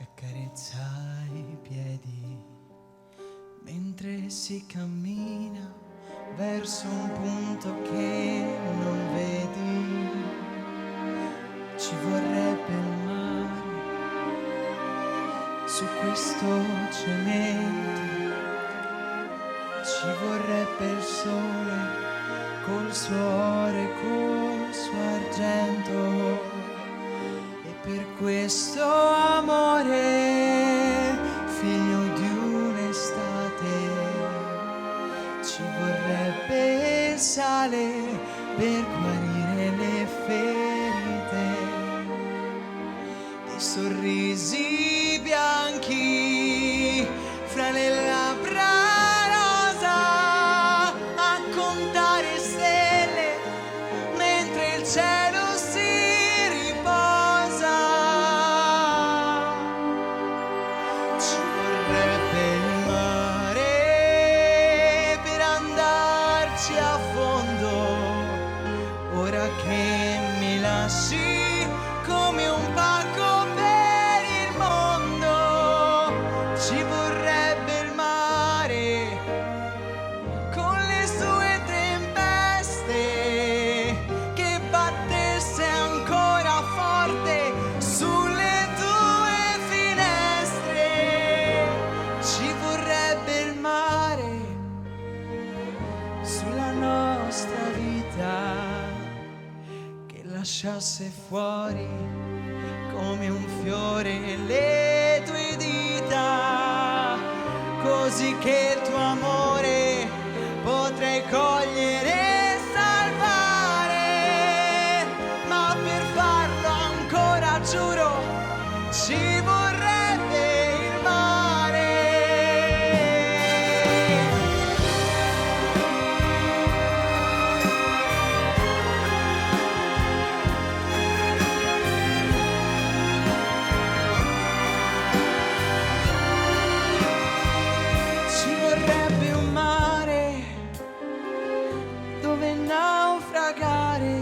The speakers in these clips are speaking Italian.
che accarezza i piedi mentre si cammina verso un punto che non vedi. Ci vorrebbe il mare su questo cemento, ci vorrebbe il sole col suo oro e col suo argento. E per questo amore, figlio di un'estate, ci vorrebbe il sale per guarire le ferite, dei sorrisi bianchi fra le labbra rosa, a contare stelle mentre il cielo si riposa. Ci vorrebbe il mare per andarci a fondo, ora che mi lasci come un pacco per il mondo. Ci vorrebbe il mare con le sue tempeste, che battesse ancora forte sulle tue finestre. Ci vorrebbe il mare sulla nostra vita, che lasciasse fuori come un fiore le tue dita, così che il tuo amore potrei cogliere e salvare. Ma per farlo ancora giuro ci vorrebbe il mare. Ci vorrebbe un mare dove naufragare,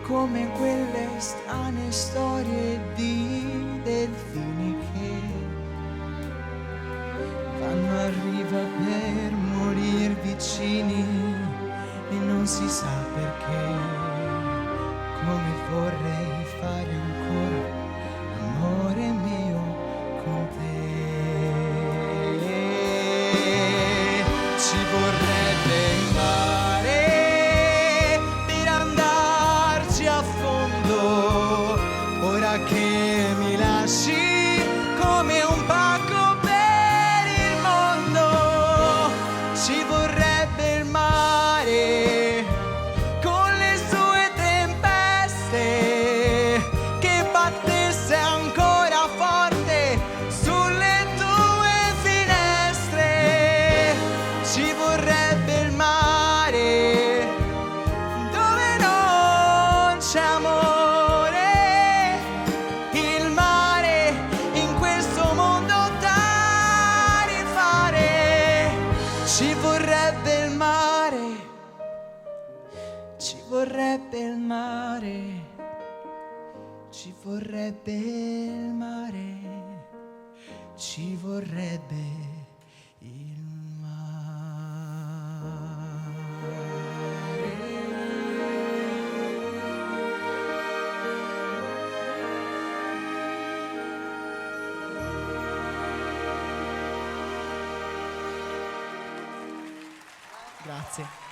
come quelle strane storie di delfini che vanno a riva per morir vicini e non si sa perché. Come vorrei fare ancora l'amore mio con te. Ci vorrebbe il mare per andarci a fondo, ora che mi lasci come un pacco per il mondo. Ci vorrebbe il mare con le sue tempeste, che battesse ancora forte sulle tue finestre. Ci vorrebbe il mare dove non c'è amore, il mare in questo mondo da rifare. Ci vorrebbe il mare, ci vorrebbe il mare, ci vorrebbe il mare, ci vorrebbe il mare. Grazie.